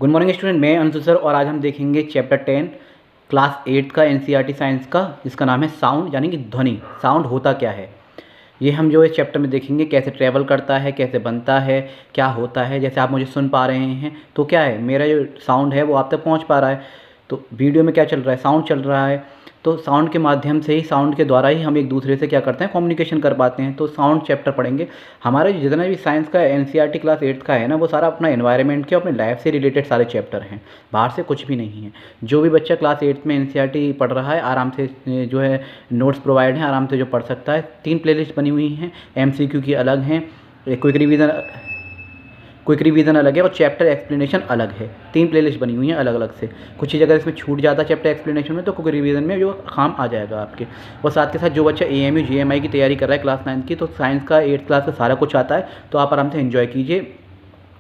Good morning student, मैं Anshu sir और आज हम देखेंगे चैप्टर 10 क्लास 8 का एनसीईआरटी साइंस का, जिसका नाम है साउंड यानी कि ध्वनि। साउंड होता क्या है, ये हम जो इस चैप्टर में देखेंगे। कैसे ट्रैवल करता है, कैसे बनता है, क्या होता है। जैसे आप मुझे सुन पा रहे हैं तो क्या है, मेरा जो साउंड है वो आप तक पहुंच पा रहा है। तो वीडियो में क्या चल रहा है, साउंड चल रहा है। तो साउंड के माध्यम से ही, साउंड के द्वारा ही हम एक दूसरे से क्या करते हैं, कम्युनिकेशन कर पाते हैं। तो साउंड चैप्टर पढ़ेंगे। हमारा जो जितना भी साइंस का एनसीईआरटी क्लास 8 का है ना, वो सारा अपना एनवायरनमेंट के, अपने लाइफ से रिलेटेड सारे चैप्टर हैं, बाहर से कुछ भी नहीं है। जो भी बच्चा क्लास 8 में एनसीईआरटी पढ़ रहा है, आराम से जो है नोट्स प्रोवाइड हैं, आराम से जो पढ़ सकता है। 3 प्लेलिस्ट बनी हुई हैं, एमसीक्यू की अलग हैं, क्विक रिवीजन अलग है और चैप्टर एक्सप्लेनेशन अलग है। 3 प्लेलिस्ट बनी हुई हैं अलग अलग से। कुछ चीज़ अगर इसमें छूट जाता है चैप्टर एक्सप्लेनेशन में, तो क्विक रिवीजन में जो काम आ जाएगा आपके। और साथ के साथ जो बच्चा एएमयू जीएमआई की तैयारी कर रहा है क्लास 9 की, तो साइंस का 8th क्लास का सारा कुछ आता है, तो आप आराम से एंजॉय कीजिए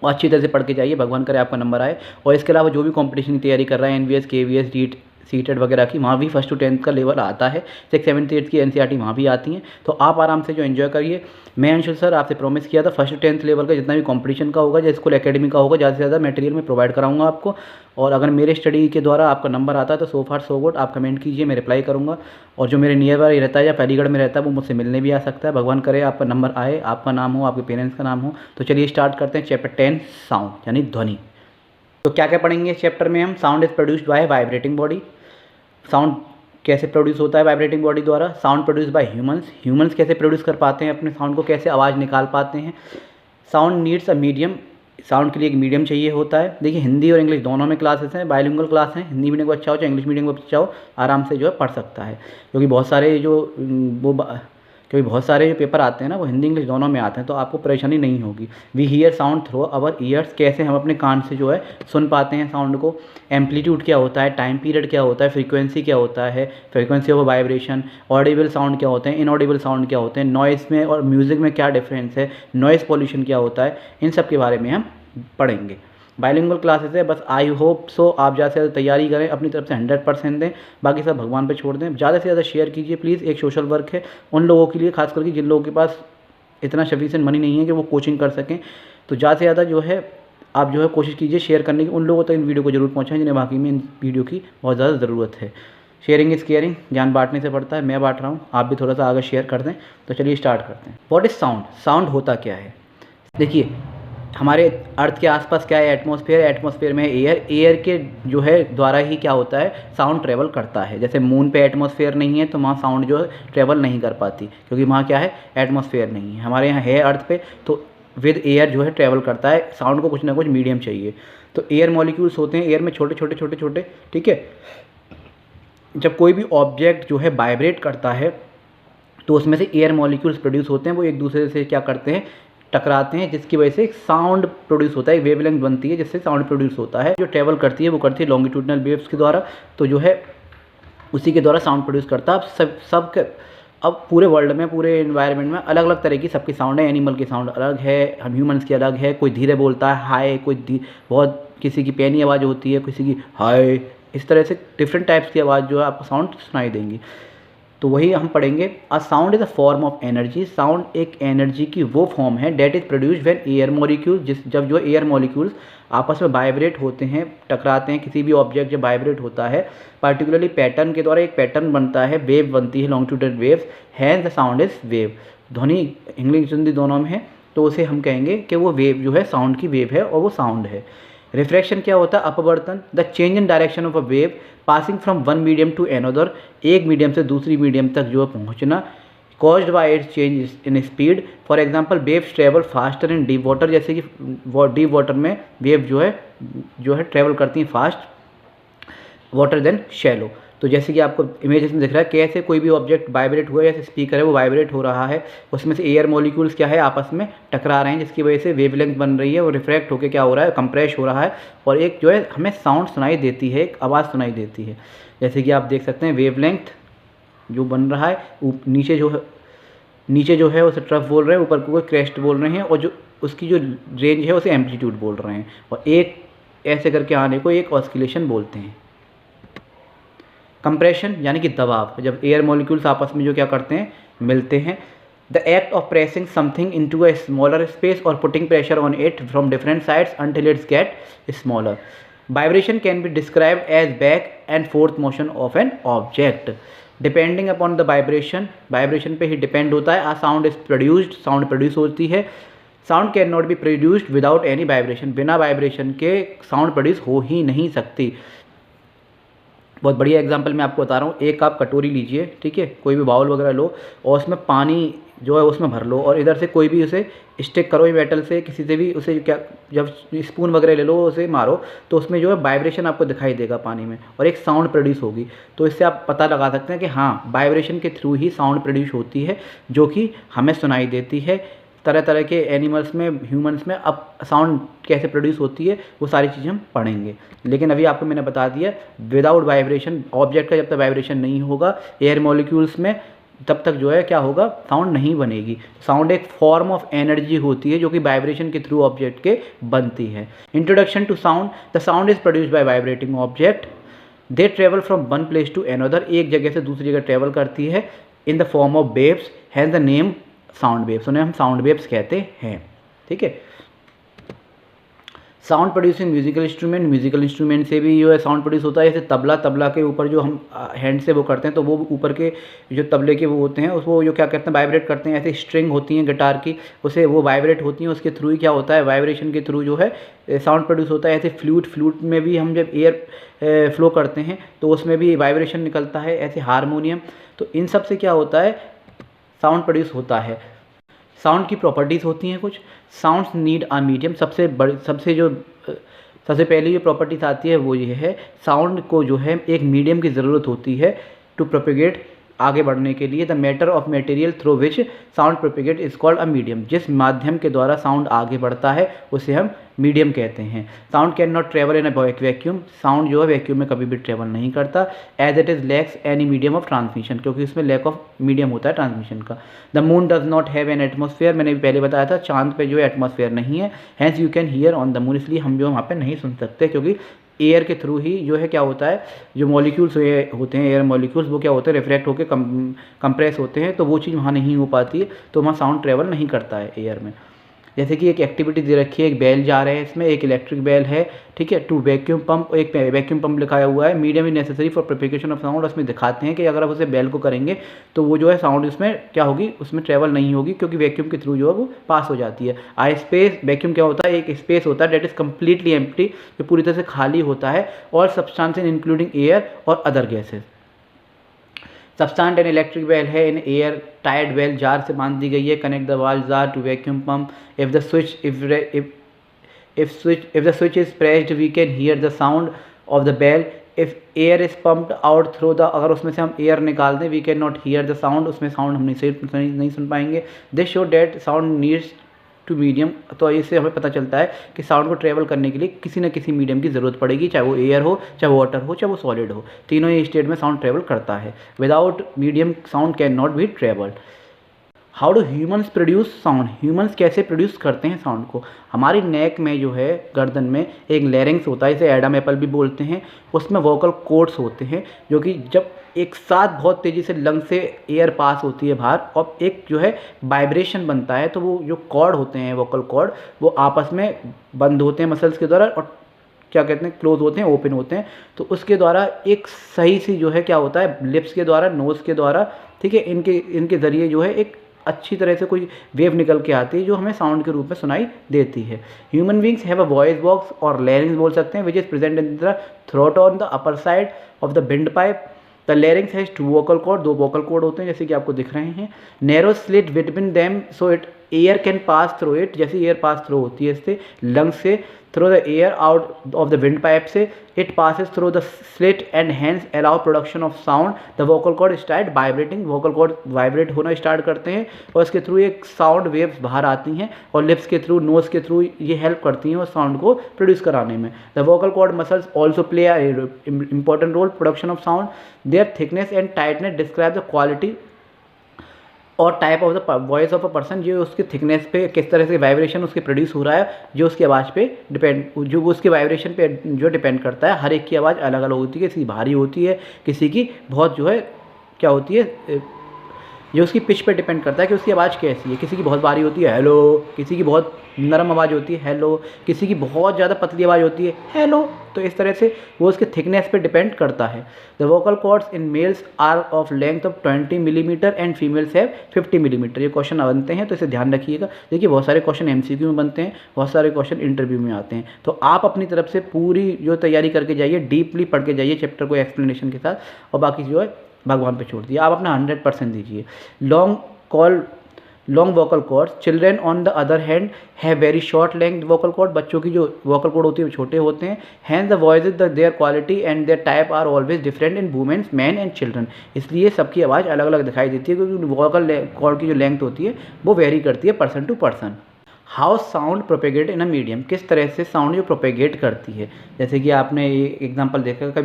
और अच्छी तरह से पढ़ के जाइए। भगवान करे आपका नंबर आए। और इसके अलावा जो भी कॉम्पिटिशन की तैयारी कर रहा है, एनवीएस, केवीएस, रीट, सीटेट वगैरह की, वहाँ भी 1st to 10th का लेवल आता है। 6th 7th 8th की एनसीईआरटी वहाँ भी आती हैं। तो आप आराम से जो एंजॉय करिए। मैं अंशुल सर आपसे प्रॉमिस किया था 1st to 10th लेवल का जितना भी कंपटीशन का होगा, जैसे स्कूल एकेडमी का होगा, ज़्यादा से ज़्यादा मटेरियल में प्रोवाइड कराऊंगा आपको। और अगर मेरे स्टडी के द्वारा आपका नंबर आता है तो सो फार सो गुड, आप कमेंट कीजिए, मैं रिप्लाई करूँगा। और जो मेरे नियर बाय रहता है या पैलीगढ़ में रहता है, वो मुझसे मिलने भी आ सकता है। भगवान करे आपका नंबर आए, आपका नाम हो, आपके पेरेंट्स का नाम हो। तो चलिए स्टार्ट करते हैं चैप्टर 10 साउंड यानी ध्वनि। तो क्या क्या पढ़ेंगे इस चैप्टर में हम। Sound is produced by vibrating body. Sound कैसे प्रोड्यूस होता है वाइब्रेटिंग बॉडी द्वारा। Sound produce by humans. Humans कैसे प्रोड्यूस कर पाते हैं अपने साउंड को, कैसे आवाज़ निकाल पाते हैं। Sound needs a medium. Sound के लिए एक मीडियम चाहिए होता है। देखिए, हिंदी और इंग्लिश दोनों में क्लासेस हैं, बायलिंगुअल क्लास हैं। हिंदी मीडियम को अच्छा हो चाहे इंग्लिश मीडियम को अच्छा हो, आराम से जो है पढ़ सकता है। क्योंकि बहुत सारे जो पेपर आते हैं ना, वो हिंदी इंग्लिश दोनों में आते हैं, तो आपको परेशानी नहीं होगी। We hear sound through our ears. कैसे हम अपने कान से जो है सुन पाते हैं साउंड को। एम्पलीट्यूड क्या होता है, टाइम पीरियड क्या होता है, फ्रीक्वेंसी क्या होता है, frequency of vibration, Audible sound क्या होते हैं, इनऑडिबल साउंड क्या होते हैं, नॉइस में और म्यूज़िक में क्या डिफरेंस है, नॉइस पॉल्यूशन क्या होता है, इन सब के बारे में हम पढ़ेंगे। बाइलिंगुअल क्लासेस है, बस आई होप सो आप ज़्यादा से ज़्यादा तैयारी करें, अपनी तरफ से 100% दें, बाकी सब भगवान पे छोड़ दें। ज़्यादा से ज़्यादा शेयर कीजिए प्लीज़। एक सोशल वर्क है उन लोगों के लिए, खास करके जिन लोगों के पास इतना सफिशिएंट मनी नहीं है कि वो कोचिंग कर सकें। तो ज़्यादा से ज़्यादा जो है आप जो है कोशिश कीजिए शेयर करने की। उन लोगों तक इन वीडियो को जरूर पहुँचाएं जिन्हें वाकई में इन वीडियो की बहुत ज़्यादा ज़रूरत है। शेयरिंग इज़ केयरिंग, ज्ञान बांटने से पड़ता है। मैं बांट रहा हूँ, आप भी थोड़ा सा आगे शेयर कर दें। तो चलिए स्टार्ट करते हैं। What is sound. साउंड होता क्या है। देखिए, हमारे अर्थ के आसपास क्या है, एटमॉस्फेयर। एटमॉस्फेयर में एयर, एयर के जो है द्वारा ही क्या होता है, साउंड ट्रेवल करता है। जैसे मून पे एटमॉस्फेयर नहीं है तो वहाँ साउंड जो है ट्रेवल नहीं कर पाती, क्योंकि वहाँ क्या है, एटमॉस्फेयर नहीं है। हमारे यहाँ है अर्थ पे, तो विद एयर जो है ट्रेवल करता है। साउंड को कुछ ना कुछ मीडियम चाहिए। तो एयर मॉलिक्यूल्स होते हैं एयर में, छोटे छोटे छोटे छोटे, ठीक है। जब कोई भी ऑब्जेक्ट जो है वाइब्रेट करता है, तो उसमें से एयर मॉलिक्यूल्स प्रोड्यूस होते हैं। वो एक दूसरे से क्या करते हैं, टकराते हैं, जिसकी वजह से एक साउंड प्रोड्यूस होता है, एक वेवलेंथ बनती है, जिससे साउंड प्रोड्यूस होता है। जो ट्रेवल करती है वो करती है लॉन्गिट्यूडनल वेव्स के द्वारा, तो जो है उसी के द्वारा साउंड प्रोड्यूस करता है। अब पूरे वर्ल्ड में, पूरे इन्वायरमेंट में अलग अलग तरह की सबकी साउंड है। एनिमल की साउंड अलग है, हम ह्यूमंस की अलग है। कोई धीरे बोलता है हाय, कोई बहुत, किसी की पैनी आवाज़ होती है, किसी की हाय। इस तरह से डिफरेंट टाइप्स की आवाज़ जो है आपको साउंड सुनाई देंगी। तो वही हम पढ़ेंगे। A sound is a form of energy. Sound एक एनर्जी की वो फॉर्म है that is produced when air molecules, जब जो एयर मॉलिक्यूल्स आपस में वाइब्रेट होते हैं, टकराते हैं। किसी भी ऑब्जेक्ट जब वाइब्रेट होता है, पार्टिकुलरली पैटर्न के द्वारा एक पैटर्न बनता है, वेव बनती है, longitudinal waves. Hence the sound is wave. ध्वनि इंग्लिश हिंदी दोनों में है, तो उसे हम कहेंगे कि वो वेव जो है साउंड की वेव है और वो साउंड है। रिफ्रैक्शन क्या होता है, अपवर्तन। The change in direction of a wave passing from one medium to another. एक मीडियम से दूसरी मीडियम तक जो है पहुँचना। Caused by its change in speed. For example waves travel faster in deep water. जैसे कि डीप वाटर में वेव जो है ट्रेवल करती हैं फास्ट वाटर देन शैलो। तो जैसे कि आपको इमेज में दिख रहा है, कैसे कोई भी ऑब्जेक्ट वाइब्रेट हुआ है, जैसे स्पीकर है वो वाइब्रेट हो रहा है, उसमें से एयर मॉलिक्यूल्स क्या है आपस में टकरा रहे हैं, जिसकी वजह से वेवलेंथ बन रही है, वो रिफ्रैक्ट होकर क्या हो रहा है, कंप्रेस हो रहा है, और एक जो है हमें साउंड सुनाई देती है, एक आवाज़ सुनाई देती है। जैसे कि आप देख सकते हैं वेवलेंथ जो बन रहा है, नीचे जो है उसे ट्रफ बोल रहे हैं, ऊपर को क्रेस्ट बोल रहे हैं, और जो उसकी जो रेंज है उसे एम्पलीट्यूड बोल रहे हैं, और एक ऐसे करके आने को एक ऑस्किलेशन बोलते हैं। कंप्रेशन यानी कि दबाव, जब एयर मॉलिक्यूल्स आपस में जो क्या करते हैं, मिलते हैं। The act of pressing something into a smaller space और putting pressure on it from different sides until it's get smaller. Vibration can be described as back and forth motion of an object depending upon the vibration, vibration पे ही depend होता है। A sound is produced, sound produce होती है। Sound can not be produced without any vibration, बिना vibration के sound produce हो ही नहीं सकती। बहुत बढ़िया एग्जांपल मैं आपको बता रहा हूँ। एक आप कटोरी लीजिए, ठीक है, कोई भी बाउल वगैरह लो और उसमें पानी जो है उसमें भर लो और इधर से कोई भी उसे स्टिक करो मेटल से, किसी से भी उसे क्या, जब स्पून वगैरह ले लो उसे मारो तो उसमें जो है वाइब्रेशन आपको दिखाई देगा पानी में और एक साउंड प्रोड्यूस होगी। तो इससे आप पता लगा सकते हैं कि हाँ, वाइब्रेशन के थ्रू ही साउंड प्रोड्यूस होती है जो कि हमें सुनाई देती है। तरह तरह के एनिमल्स में, ह्यूमंस में अब साउंड कैसे प्रोड्यूस होती है वो सारी चीज़ें हम पढ़ेंगे। लेकिन अभी आपको मैंने बता दिया विदाउट वाइब्रेशन, ऑब्जेक्ट का जब तक वाइब्रेशन नहीं होगा एयर मॉलिक्यूल्स में, तब तक जो है क्या होगा, साउंड नहीं बनेगी। साउंड एक फॉर्म ऑफ एनर्जी होती है जो कि वाइब्रेशन के थ्रू ऑब्जेक्ट के बनती है। Introduction to sound. The sound is produced by vibrating object, they travel from one place to another, एक जगह से दूसरी जगह ट्रेवल करती है in the form of waves, has the name sound waves, उन्हें हम साउंड वेव्स कहते हैं। ठीक है। Sound producing musical instrument, musical instrument से भी जो है साउंड प्रोड्यूस होता है। जैसे तबला, तबला के ऊपर जो हम हैंड से वो करते हैं तो वो ऊपर के जो तबले के वो होते हैं उसको जो क्या कहते हैं, वाइब्रेट करते हैं। ऐसे स्ट्रिंग होती हैं गिटार की, उसे वो वाइब्रेट होती हैं, उसके थ्रू ही क्या होता है, वाइब्रेशन के थ्रू जो है साउंड प्रोड्यूस होता है। ऐसे फ्लूट में भी हम जब एयर फ्लो करते हैं तो उसमें भी वाइब्रेशन निकलता है। ऐसे हारमोनियम, तो इन सब से क्या होता है, साउंड प्रोड्यूस होता है। साउंड की प्रॉपर्टीज़ होती हैं कुछ। साउंड्स नीड अ मीडियम, सबसे पहली जो प्रॉपर्टीज़ आती है वो ये है, साउंड को जो है एक मीडियम की ज़रूरत होती है टू प्रोपेगेट, आगे बढ़ने के लिए। The matter of material through which sound propagate is called a medium, जिस माध्यम के द्वारा साउंड आगे बढ़ता है उसे हम मीडियम कहते हैं। Sound can not travel in a vacuum, sound जो है वैक्यूम में कभी भी ट्रेवल नहीं करता। As it is lacks any medium of transmission, क्योंकि इसमें लैक ऑफ मीडियम होता है ट्रांसमिशन का। The moon does not have an atmosphere, मैंने भी पहले बताया था चांद पे जो है एटमॉस्फेयर नहीं है। Hence you can hear on the moon, इसलिए हम जो वहाँ पे नहीं सुन सकते, क्योंकि एयर के थ्रू ही जो है क्या होता है, जो मॉलिक्यूल्स होते हैं एयर मॉलिक्यूल्स, वो क्या होते हैं, रिफ्रैक्ट होकर कंप्रेस होते हैं, तो वो चीज़ वहाँ नहीं हो पाती है, तो वहाँ साउंड ट्रेवल नहीं करता है एयर में। जैसे कि एक एक्टिविटी दे रखी है, एक बेल जा रहे हैं इसमें, एक इलेक्ट्रिक बेल है, ठीक है, टू वैक्यूम पंप, एक वैक्यूम पंप लिखाया हुआ है। Medium is necessary for propagation of sound, उसमें दिखाते हैं कि अगर आप उसे बेल को करेंगे तो वो जो है साउंड उसमें क्या होगी, उसमें ट्रेवल नहीं होगी, क्योंकि वैक्यूम के थ्रू जो है वो पास हो जाती है। आई स्पेस, वैक्यूम क्या होता है, एक स्पेस होता है डेट इज़ कम्प्लीटली एम्प्टी, जो पूरी तरह से खाली होता है, और सब्सटेंसेस इंक्लूडिंग एयर और other gases. Suspend and electric bell है in airtight bell, jar से बांध दी गई है। Connect the wall jar to vacuum pump, if the switch is pressed we can hear the sound of the bell. if air is pumped out through the, अगर उसमें से हम air निकाल दें, we cannot hear the sound, उसमें sound हम नहीं सुन पाएंगे। this show that sound needs to medium, तो इससे हमें पता चलता है कि साउंड को ट्रेवल करने के लिए किसी न किसी मीडियम की ज़रूरत पड़ेगी, चाहे वो एयर हो, चाहे वाटर हो, चाहे वो सॉलिड हो, तीनों ही स्टेट में साउंड ट्रेवल करता है। Without medium sound can not B travelled. How do humans produce sound, humans कैसे प्रोड्यूस करते हैं साउंड को। हमारी नेक में जो है, गर्दन में एक लैरिंग्स होता है, इसे एडम एपल भी बोलते हैं, उसमें वोकल कॉर्ड्स होते हैं, जो कि जब एक साथ बहुत तेज़ी से लंग से एयर पास होती है बाहर और एक जो है वाइब्रेशन बनता है, तो वो जो कॉर्ड होते हैं, वोकल कॉर्ड, वो आपस में बंद होते हैं मसल्स के द्वारा और क्या कहते हैं, क्लोज होते हैं, ओपन होते हैं। तो उसके द्वारा एक सही सी जो है क्या होता है, लिप्स के द्वारा, नोज़ के द्वारा, ठीक है, इनके ज़रिए जो है एक अच्छी तरह से कोई वेव निकल के आती है जो हमें साउंड के रूप में सुनाई देती है। Human beings have a voice box और लैरिंग्स बोल सकते हैं, which is present in the throat on the upper side of the windpipe. The larynx has two vocal cord, दो वोकल कॉर्ड होते हैं जैसे कि आपको दिख रहे हैं। Narrow slit between them so it air can pass through it, जैसे एयर पास थ्रू होती है इससे लंग्स से, through the air out of the windpipe से, it passes through the slit and hence allow production of sound. The vocal cord start vibrating, vocal cord vibrate होना start करते हैं और इसके थ्रू एक साउंड वेव्स बाहर आती हैं और लिप्स के थ्रू, नोज के थ्रू ये हेल्प करती हैं उस साउंड को प्रोड्यूस कराने में। The vocal cord muscles also play a important role production of sound. Their thickness and tightness describe the quality और type of the voice of a person, जो उसके थिकनेस पे किस तरह से वाइब्रेशन उसके प्रोड्यूस हो रहा है, जो उसकी आवाज़ पे डिपेंड, जो उसके वाइब्रेशन पे जो डिपेंड करता है। हर एक की आवाज़ अलग अलग होती है, किसी की भारी होती है, किसी की बहुत जो है क्या होती है, ये उसकी पिच पे डिपेंड करता है कि उसकी आवाज़ कैसी है। किसी की बहुत भारी होती है हेलो, किसी की बहुत नरम आवाज़ होती है हेलो, किसी की बहुत ज़्यादा पतली आवाज़ होती है हेलो। तो इस तरह से वो उसके थिकनेस पे डिपेंड करता है। The vocal cords in males are of length of 20 millimetre and females have 50 millimetre. ये क्वेश्चन बनते हैं तो इसे ध्यान रखिएगा। देखिए बहुत सारे क्वेश्चन एमसीक्यू में बनते हैं, बहुत सारे क्वेश्चन इंटरव्यू में आते हैं। तो आप अपनी तरफ से पूरी जो तैयारी करके जाइए, डीपली पढ़ के जाइए चैप्टर को एक्सप्लेनेशन के साथ, और बाकी जो है भगवान पे छोड़ दिए। आप अपना 100% दीजिए। Long vocal cords, children on the other hand have very short length vocal cord. बच्चों की जो वोकल कॉर्ड होती है वो छोटे होते हैं। Hence the voices their quality and their type are always different in womens, man and children. इसलिए सबकी आवाज़ अलग अलग दिखाई देती है, क्योंकि वोकल कॉर्ड की जो लेंथ होती है वो वेरी करती है person to person. How sound propagate in a medium, किस तरह से साउंड जो प्रोपेगेट करती है। जैसे कि आपने ये एग्जांपल देखा कि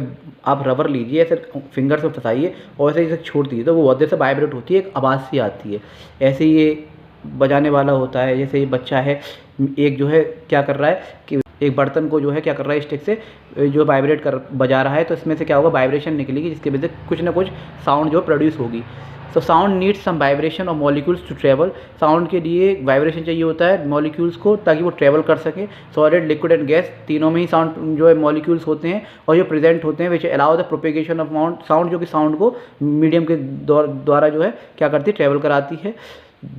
आप रबर लीजिए, ऐसे फिंगर से फंसाइए और ऐसे इसे छोड़ दीजिए तो वो बहुत देर से वाइब्रेट होती है, एक आवाज़ सी आती है। ऐसे ये बजाने वाला होता है, जैसे ये बच्चा है, एक जो है क्या कर रहा है कि एक बर्तन को जो है क्या कर रहा है, स्टिक से जो वाइब्रेट कर बजा रहा है, तो इसमें से क्या होगा, वाइब्रेशन निकलेगी, जिसकी वजह से कुछ ना कुछ साउंड जो प्रोड्यूस होगी। So sound needs some vibration of molecules to travel. Sound के लिए वाइब्रेशन चाहिए होता है मॉलिक्यूल्स को, ताकि वो ट्रेवल कर सके। सॉलिड, लिक्विड एंड गैस, तीनों में ही साउंड जो है मॉलिक्यूल्स होते हैं और जो प्रेजेंट होते हैं, which allow the propagation of sound, जो कि साउंड को मीडियम के द्वारा जो है क्या करती है, ट्रेवल कराती है।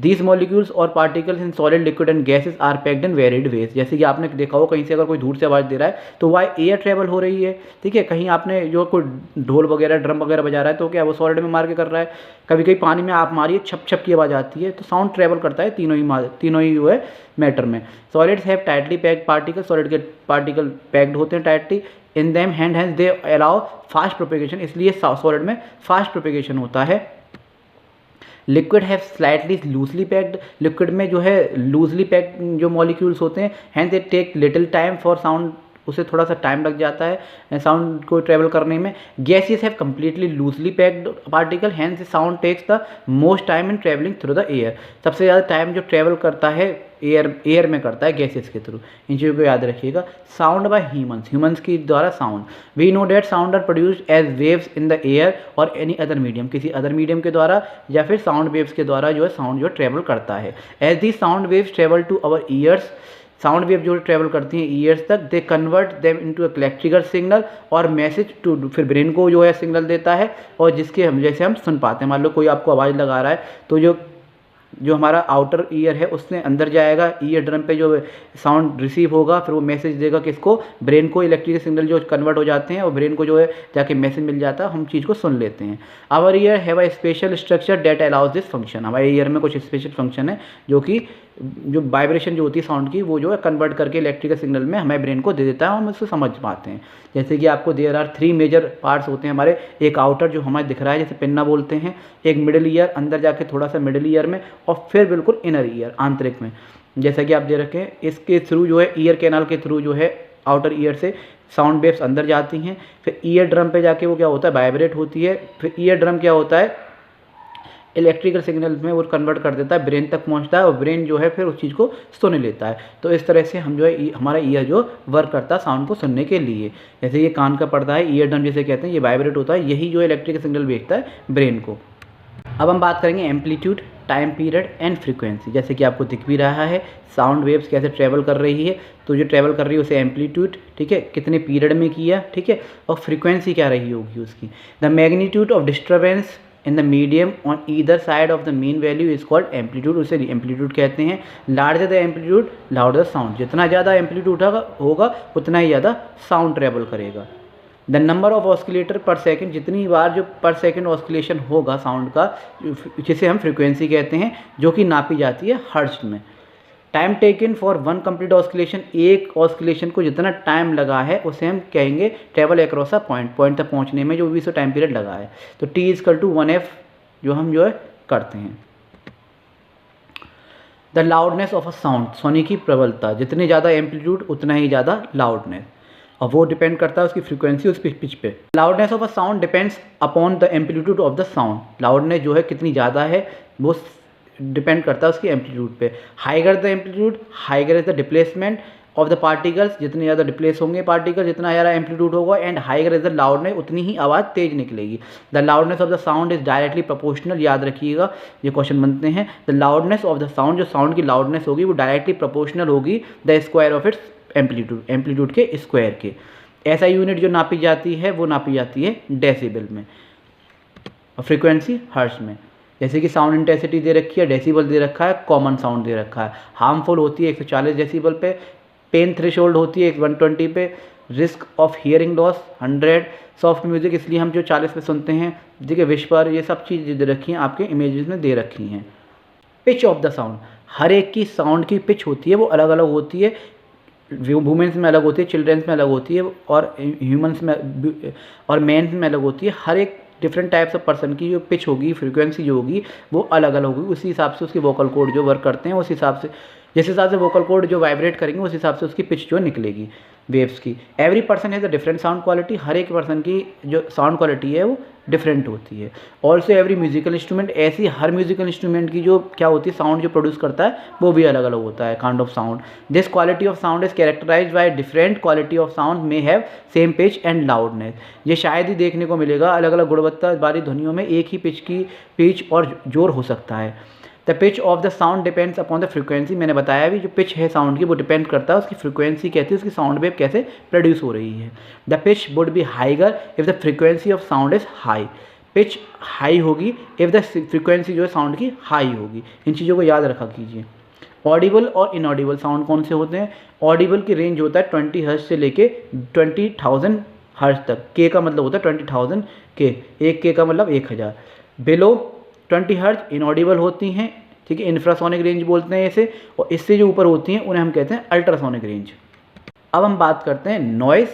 These molecules और particles in solid, liquid and gases are packed in varied ways। जैसे कि आपने देखा हो कहीं से अगर कोई दूर से आवाज़ दे रहा है तो वह एयर ट्रेवल हो रही है, ठीक है। कहीं आपने जो कोई ढोल वगैरह, ड्रम वगैरह बजा रहा है तो क्या वो सॉलिड में मार के कर रहा है। कभी कभी पानी में आप मारिए, छप छप की आवाज़ आती है। तो साउंड ट्रेवल करता है तीनों ही जो है मैटर में। Solids have tightly packed particle, solid के पार्टिकल पैक्ड होते हैं tightly in them, hence they allow fast propagation, इसलिए सॉलिड में फास्ट प्रोपेगेशन होता है। Liquid have slightly loosely packed, liquid में जो है लूजली पैक्ड जो मॉलिक्यूल्स होते हैं, hence they take little time for sound, उसे थोड़ा सा टाइम लग जाता है साउंड को ट्रेवल करने में। Gases have completely loosely packed particle, hence sound takes the most time in travelling through the air. सबसे ज़्यादा टाइम जो ट्रेवल करता है एयर में करता है, गैसेस के थ्रू। इन चीज़ों को याद रखिएगा। साउंड बाय ह्यूमंस की द्वारा sound, we know that sound are produced as waves in the air और एनी अदर मीडियम, किसी अदर मीडियम के द्वारा या फिर साउंड वेव्स के द्वारा जो है साउंड जो ट्रेवल करता है। As the sound waves travel to our ears, sound wave जो ट्रेवल करती हैं ईयर्स तक, they convert them into a electrical signal और मैसेज टू, फिर ब्रेन को जो है सिग्नल देता है और जिसके हम जैसे हम सुन पाते हैं। मान लो कोई आपको आवाज़ लगा रहा है तो जो हमारा आउटर ईयर है उसने अंदर जाएगा, ईयर ड्रम पे जो साउंड रिसीव होगा, फिर वो मैसेज देगा किसको, ब्रेन को। इलेक्ट्रिकल सिग्नल जो कन्वर्ट हो जाते हैं और ब्रेन को जो है जाके मैसेज मिल जाता है, हम चीज़ को सुन लेते हैं। Our ear have a special structure that allows this function, हमारे ईयर में कुछ स्पेशल फंक्शन है जो कि जो वाइब्रेशन जो होती है साउंड की वो जो है कन्वर्ट करके इलेक्ट्रिकल सिग्नल में हमारे ब्रेन को दे देता है और हम उसको समझ पाते हैं। जैसे कि आपको देयर आर 3 मेजर पार्ट्स होते हैं हमारे, एक आउटर जो हमारे दिख रहा है जैसे पिन्ना बोलते हैं, एक मिडिल ईयर अंदर जाके थोड़ा सा मिडिल ईयर में, और फिर बिल्कुल इनर ईयर आंतरिक में। जैसा कि आप दे रखे हैं, इसके थ्रू जो है ईयर कैनाल के थ्रू जो है आउटर ईयर से साउंड वेव्स अंदर जाती हैं, फिर ईयर ड्रम पे जाके वो क्या होता है, वाइब्रेट होती है। फिर ईयर ड्रम क्या होता है, इलेक्ट्रिकल सिग्नल में वो कन्वर्ट कर देता है, ब्रेन तक पहुंचता है और ब्रेन जो है फिर उस चीज़ को सुन लेता है। तो इस तरह से हम जो है हमारा ईयर जो वर्क करता है साउंड को सुनने के लिए। जैसे ये कान का पर्दा है, ईयर ड्रम जिसे कहते हैं, ये वाइब्रेट होता है, यही जो इलेक्ट्रिकल सिग्नल भेजता है ब्रेन को। अब हम बात करेंगे amplitude, time period and frequency. जैसे कि आपको दिख भी रहा है साउंड वेव्स कैसे ट्रेवल कर रही है, तो जो ट्रेवल कर रही है उसे एम्पलीट्यूड, ठीक है, कितने पीरियड में किया, ठीक है, और फ्रीक्वेंसी क्या रही होगी उसकी। The magnitude of disturbance in the medium on either side of the mean value is called amplitude, उसे एम्पलीट्यूड कहते हैं। Larger the amplitude louder sound, जितना ज़्यादा एम्पलीट्यूड होगा उतना ही ज़्यादा साउंड ट्रेवल करेगा। द नंबर ऑफ ऑस्किलेटर पर सेकंड, जितनी बार जो पर सेकंड ऑस्किलेशन होगा साउंड का, जिसे हम फ्रीक्वेंसी कहते हैं, जो कि नापी जाती है हर्ट्ज में। Time taken for one complete oscillation, एक ऑस्किलेशन को जितना टाइम लगा है उसे हम कहेंगे ट्रेवल अक्रॉस अ पॉइंट तक पहुंचने में जो भी सो टाइम पीरियड लगा है। तो T = 1F जो हम जो है करते हैं। The loudness of a sound, ध्वनि की प्रबलता, जितनी ज़्यादा एम्पलीट्यूड उतना ही ज़्यादा लाउडनेस, और वो डिपेंड करता है उसकी फ्रीक्वेंसी, उसकी पिच पे। Loudness of a sound depends upon the amplitude of the sound, loudness जो है कितनी ज़्यादा है वो डिपेंड करता है उसकी एम्पलीट्यूड पे। Higher the amplitude higher is the displacement, of the particles, जितने ज़्यादा डिप्लेस होंगे पार्टिकल, जितना ज़्यादा एम्पलीट्यूड होगा, and higher is the loudness, उतनी ही आवाज़ तेज निकलेगी। The loudness of the sound is directly proportional, याद रखिएगा ये क्वेश्चन बनते हैं। The loudness of the sound, जो साउंड की लाउडनेस होगी वो डायरेक्टली प्रोपोर्शनल होगी the square of its amplitude, amplitude के स्क्वायर के। ऐसा यूनिट जो नापी जाती है वो नापी जाती है डेसिबल में, और फ्रीक्वेंसी हर्ट्ज में। जैसे कि साउंड इंटेंसिटी दे रखी है, डेसिबल दे रखा है, कॉमन साउंड दे रखा है। हार्मफुल होती है 140 डेसिबल पे, पेन थ्रेशोल्ड होती है 120 पे, risk of hearing loss 100, soft music इसलिए हम जो 40 पे सुनते हैं, ठीक है, विस्पर, ये सब चीज़ दे रखी हैं आपके इमेजेस में दे रखी हैं। पिच ऑफ द साउंड, हर एक की साउंड की पिच होती है वो अलग अलग होती है, वुमेन्स में अलग होती है, चिल्ड्रंस में अलग होती है, और ह्यूमन्स में और मेंस में अलग होती है। हर एक डिफरेंट टाइप्स ऑफ पर्सन की जो पिच होगी, फ्रीक्वेंसी जो होगी वो अलग अलग होगी। उसी हिसाब से उसके वोकल कॉर्ड जो वर्क करते हैं, उस हिसाब से, जिस हिसाब से वोकल कॉर्ड जो वाइब्रेट करेंगे उस हिसाब से उसकी पिच जो निकलेगी वेव्स की। Every person has a different sound quality, हर एक पर्सन की जो साउंड क्वालिटी है वो डिफरेंट होती है। ऑल्सो एवरी म्यूजिकल इंस्ट्रूमेंट, ऐसी हर म्यूजिकल इंस्ट्रूमेंट की जो क्या होती है साउंड जो प्रोड्यूस करता है वो भी अलग अलग होता है kind of sound. This quality of sound is characterised by different quality of sound may have same pitch and loudness. ये शायद ही देखने को मिलेगा, अलग अलग गुणवत्ता वाली ध्वनियों में एक ही पिच और जोर हो सकता है। The pitch of the sound depends upon the frequency, मैंने बताया भी जो पिच है साउंड की वो डिपेंड करता है उसकी फ्रीक्वेंसी कहती है, उसकी साउंड वेव कैसे प्रोड्यूस हो रही है। The pitch would be higher if the frequency of sound is high, pitch high होगी इफ़ द फ्रीक्वेंसी जो है साउंड की हाई होगी। इन चीज़ों को याद रखा कीजिए। ऑडिबल और इनऑडिबल साउंड कौन से होते हैं? ऑडिबल की रेंज होता है 20 हर्ट्ज से लेके 20,000 हर्ट्ज तक। के का मतलब होता है 20,000 के, एक के का मतलब 1000। बिलो 20 हर्ट्ज इनऑडिबल होती हैं, ठीक है, इंफ्रासोनिक रेंज बोलते हैं इसे, और इससे जो ऊपर होती हैं उन्हें हम कहते हैं अल्ट्रासोनिक रेंज। अब हम बात करते हैं नॉइज़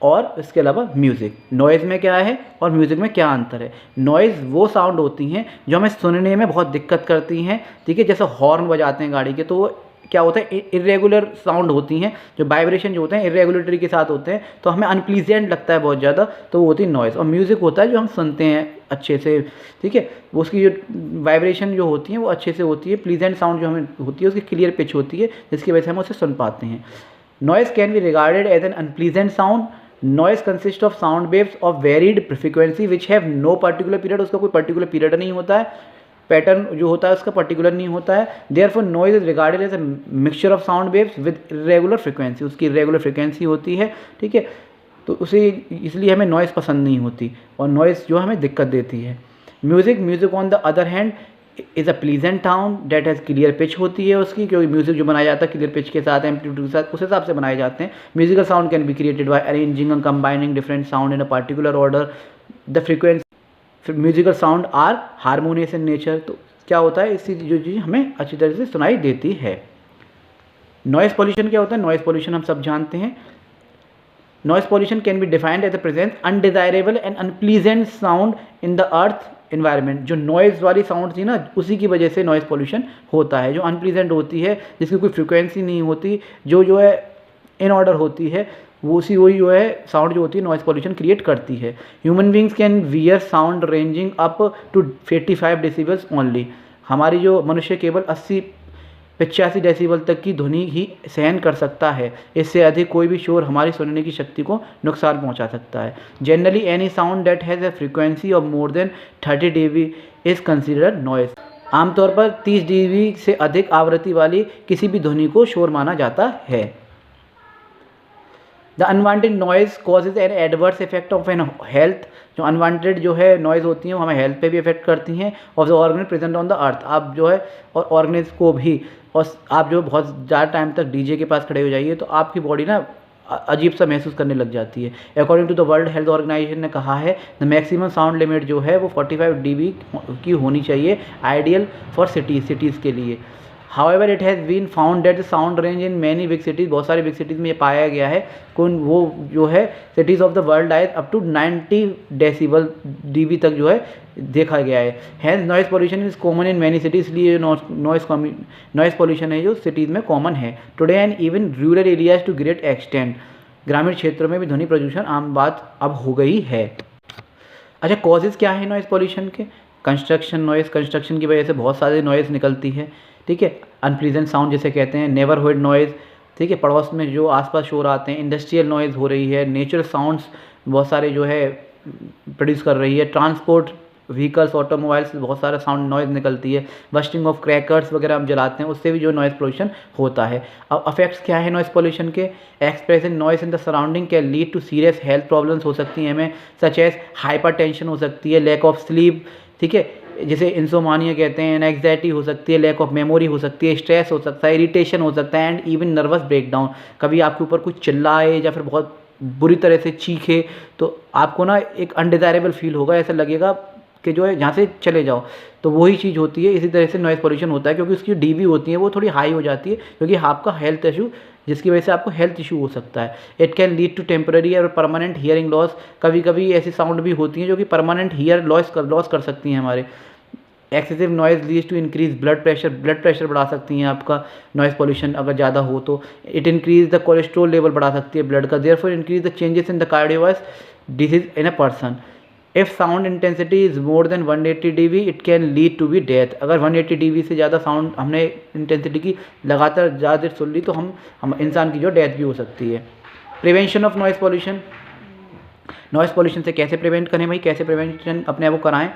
और इसके अलावा म्यूज़िक। नॉइज़ में क्या है और म्यूज़िक में क्या अंतर है? नॉइज़ वो साउंड होती हैं जो हमें सुनने में बहुत दिक्कत करती हैं, ठीक है, जैसे हॉर्न बजाते हैं गाड़ी के, तो वो क्या होता है इरेगुलर साउंड होती हैं, जो वाइब्रेशन जो होते हैं इरेगुलेटरी के साथ होते हैं, तो हमें अनप्लीजेंट लगता है बहुत ज़्यादा, तो वो होती है नॉइज़। और म्यूज़िक होता है जो हम सुनते हैं अच्छे से, ठीक है, वो उसकी जो वाइब्रेशन जो होती है वो अच्छे से होती है, प्लीजेंट साउंड जो हमें होती है उसकी क्लियर पिच होती है, जिसकी वजह से हम उसे सुन पाते हैं। Noise can be regarded as an unpleasant sound. Noise consist of sound waves of varied frequency which have no particular period, उसका कोई पर्टिकुलर पीरियड नहीं होता है, पैटर्न जो होता है उसका पर्टिकुलर नहीं होता है। Therefore noise is regarded as a mixture of sound waves with irregular frequency, उसकी रेगुलर फ्रीक्वेंसी होती है, ठीक है, तो उसे इसलिए हमें नॉइज़ पसंद नहीं होती और नॉइज़ जो हमें दिक्कत देती है। Music on the other hand is a pleasant sound that has clear pitch होती है उसकी, क्योंकि म्यूज़िक जो बनाया जाता है क्लियर पिच के साथ, एम्पलीट्यूड के साथ, उस हिसाब से बनाए जाते हैं। Musical sound can be created by arranging and combining different sound in a particular order. The frequency musical sound are harmonious in nature, तो क्या होता है इससे जो चीज़ हमें अच्छी तरह से सुनाई देती है। नॉइज़ पॉल्यूशन क्या होता है? नॉइज़ पॉल्यूशन हम सब जानते हैं। Noise pollution can be defined as the presence undesirable and unpleasant sound in the earth environment. जो नॉइज़ वाली साउंड थी ना, उसी की वजह से नॉइज़ पॉल्यूशन होता है। जो अनप्लीजेंट होती है, जिसकी कोई फ्रीक्वेंसी नहीं होती, जो है इन ऑर्डर होती है, वही जो है साउंड जो होती है नॉइज़ पॉल्यूशन क्रिएट करती है। Human beings can hear sound ranging up to 85 decibels only. हमारी जो मनुष्य केवल 85 डेसिबल तक की ध्वनि ही सहन कर सकता है, इससे अधिक कोई भी शोर हमारी सुनने की शक्ति को नुकसान पहुंचा सकता है। Generally any sound that has a frequency of more than 30 dB is considered noise. आमतौर पर 30 dB से अधिक आवृत्ति वाली किसी भी ध्वनि को शोर माना जाता है। The unwanted noise causes an adverse effect of an health. जो अनवांटेड जो है नॉइज़ होती हैं वो हमें हेल्थ पे भी इफेक्ट करती हैं, of the organ present on the earth. आप जो है और ऑर्गेनिज को भी, और आप जो बहुत ज़्यादा टाइम तक डीजे के पास खड़े हो जाइए तो आपकी बॉडी ना अजीब सा महसूस करने लग जाती है। According to the World Health Organization ने कहा है द मैक्सिमम साउंड लिमिट जो है वो 45 dB की होनी चाहिए, आइडियल फॉर सिटीज़ के लिए। However, it has been found that the sound range in many big cities, बहुत सारी बिग सिटीज़ में ये पाया गया है कौन वो जो है cities of the world rise up to 90 dB तक जो है देखा गया है। Hence noise pollution is common in many cities, इसलिए नॉइज़ पॉल्यूशन है जो सिटीज़ में कॉमन है। Today and even rural areas to great extent, ग्रामीण क्षेत्रों में भी ध्वनि प्रदूषण आम बात अब हो गई है। अच्छा, कॉजेज़ क्या है नॉइज़ पॉल्यूशन के? कंस्ट्रक्शन नॉइज़, कंस्ट्रक्शन की वजह से बहुत सारी नॉइज़ निकलती है, ठीक है। अनप्लीजेंट साउंड जिसे कहते हैं, नेबरहुड नॉइज़, ठीक है, पड़ोस में जो आसपास शोर आते हैं, इंडस्ट्रियल नॉइज़ हो रही है, नेचुरल साउंड्स बहुत सारे जो है प्रोड्यूस कर रही है, ट्रांसपोर्ट व्हीकल्स, ऑटोमोबाइल्स से बहुत सारा साउंड नॉइज़ निकलती है, बस्टिंग ऑफ क्रैकर्स वगैरह हम जलाते हैं, उससे भी जो नॉइज़ पोल्यूशन होता है। अब अफेक्ट्स क्या है नॉइज़ पोल्यूशन के? Expressing noise in the surrounding can lead to serious health problems हो सकती हैं हमें, सच एज हाइपरटेंशन हो सकती है, लैक ऑफ स्लीप, ठीक है, जिसे इंसोमानिया कहते हैं, एंग्जाइटी हो सकती है, लैक ऑफ मेमोरी हो सकती है, स्ट्रेस हो सकता है, इरिटेशन हो सकता है, एंड इवन नर्वस ब्रेकडाउन। कभी आपके ऊपर कुछ चिल्लाए या फिर बहुत बुरी तरह से चीखे तो आपको ना एक अनडिज़ायरेबल फील होगा, ऐसा लगेगा कि जो है यहाँ से चले जाओ। तो वही चीज़ होती है, इसी तरह से नॉइज़ पोल्यूशन होता है, क्योंकि उसकी डीबी होती है वो थोड़ी हाई हो जाती है, क्योंकि आपका हेल्थ इशू, जिसकी वजह से आपको हेल्थ इशू हो सकता है। It can lead to temporary और परमानेंट हियरिंग लॉस। कभी कभी ऐसी साउंड भी होती हैं जो कि परमानेंट हियर लॉस कर सकती हैं हमारे। Excessive noise leads to increase blood pressure बढ़ा सकती हैं आपका, नॉइज़ पोल्यूशन अगर ज़्यादा हो तो। It increase the cholesterol level बढ़ा सकती है ब्लड का, therefore increase the changes in the cardiovascular disease in a person. If sound intensity is more than 180 dB it can lead to be death. अगर 180 dB से ज़्यादा sound हमने intensity की लगातार ज़्यादा देर सुन ली तो हम इंसान की जो डेथ भी हो सकती है। Prevention of noise pollution, noise pollution से कैसे प्रिवेंट करें भाई, कैसे प्रिवेंशन अपने आप को कराएं?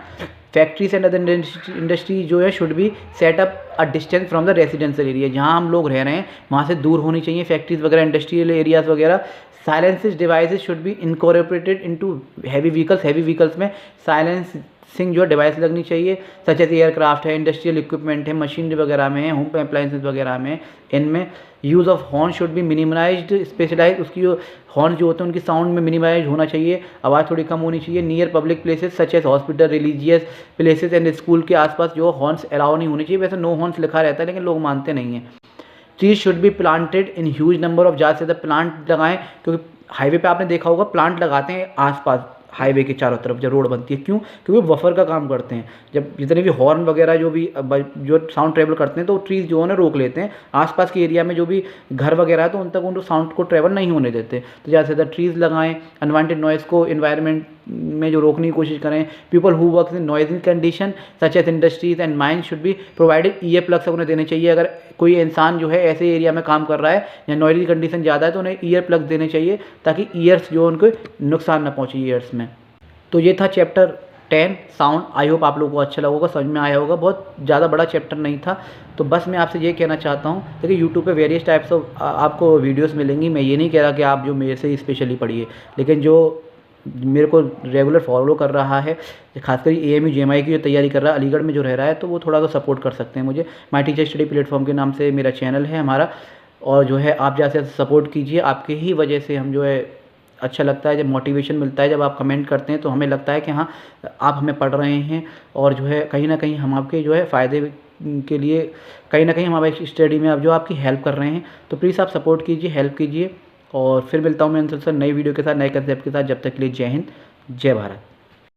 फैक्ट्रीज एंड अदर इंडस्ट्री जो है should be set up a distance from the residential area. जहाँ हम लोग रह रहे हैं वहाँ से दूर होनी चाहिए फैक्ट्रीज वगैरह, इंडस्ट्रियल एरियाज़ वगैरह। Silencing devices should be incorporated into heavy vehicles में साइलेंसिंग जो डिवाइस लगनी चाहिए, सच एज एयरक्राफ्ट है, इंडस्ट्रियल इक्विपमेंट है, मशीनरी वगैरह में है, होम अप्लायंसेज वगैरह में, इनमें use of horn should be minimised, specialise उसकी जो हॉर्न जो होते हैं उनकी साउंड में मिनिमाइज होना चाहिए, आवाज़ थोड़ी कम होनी चाहिए। Near public places such as hospital, religious places and school के आसपास जो हॉर्न्स अलाउ नहीं होनी चाहिए। वैसे नो हॉर्न्स लिखा रहता है लेकिन लोग मानते नहीं हैं। Trees should be planted in huge number of, ज़्यादा से ज़्यादा प्लांट लगाएं, क्योंकि हाईवे पे आपने देखा होगा प्लांट लगाते हैं आसपास हाईवे के चारों तरफ जब रोड बनती है। क्यों? क्योंकि वो बफर का काम करते हैं। जब जितने भी हॉर्न वगैरह जो साउंड ट्रेवल करते हैं तो ट्रीज जो है ना रोक लेते हैं, आसपास के एरिया में जो भी घर वगैरह है तो उन तक उन साउंड को ट्रेवल नहीं होने देते। तो ज़्यादा से ज़्यादा ट्रीज़ लगाएं, अनवांटेड नॉइज़ को इन्वायरमेंट में जो रोकने की कोशिश करें। People who work in noisy condition such as industries and mines should be provided ear plugs उन्हें देने चाहिए। अगर कोई इंसान जो है ऐसे एरिया में काम कर रहा है या नॉइज़ी कंडीशन ज़्यादा है तो उन्हें ईयर प्लग्स देने चाहिए ताकि ईयर्स जो उनको नुकसान ना पहुँचे ईयर्स में। तो ये था चैप्टर 10 साउंड। आई होप आप लोगों को अच्छा लगा होगा, समझ में आया होगा। बहुत ज़्यादा बड़ा चैप्टर नहीं था। तो बस मैं आपसे ये कहना चाहता हूँ, देखिए यूट्यूब पे वेरियस टाइप्स ऑफ आपको वीडियोस मिलेंगी। मैं ये नहीं कह रहा कि आप जो मेरे से स्पेशली पढ़िए, लेकिन जो मेरे को रेगुलर फॉलो कर रहा है, खासकर AMU JMI की जो तैयारी कर रहा है, अलीगढ़ में जो रह रहा है, तो वो थोड़ा सा सपोर्ट कर सकते हैं मुझे। माय टीचर स्टडी प्लेटफॉर्म के नाम से मेरा चैनल है हमारा, और जो है आप जैसे सपोर्ट कीजिए। आपके ही वजह से हम जो है अच्छा लगता है, जब मोटिवेशन मिलता है, जब आप कमेंट करते हैं तो हमें लगता है कि हाँ आप हमें पढ़ रहे हैं, और जो है कहीं ना कहीं हम आपके जो है फ़ायदे के लिए कहीं ना कहीं हम आपकी स्टडी में अब जो आपकी हेल्प कर रहे हैं। तो प्लीज़ आप सपोर्ट कीजिए, हेल्प कीजिए। और फिर मिलता हूँ मैं अंशुल सर नई वीडियो के साथ, नए कंसेप्ट के साथ। जब तक के लिए जय हिंद, जय भारत।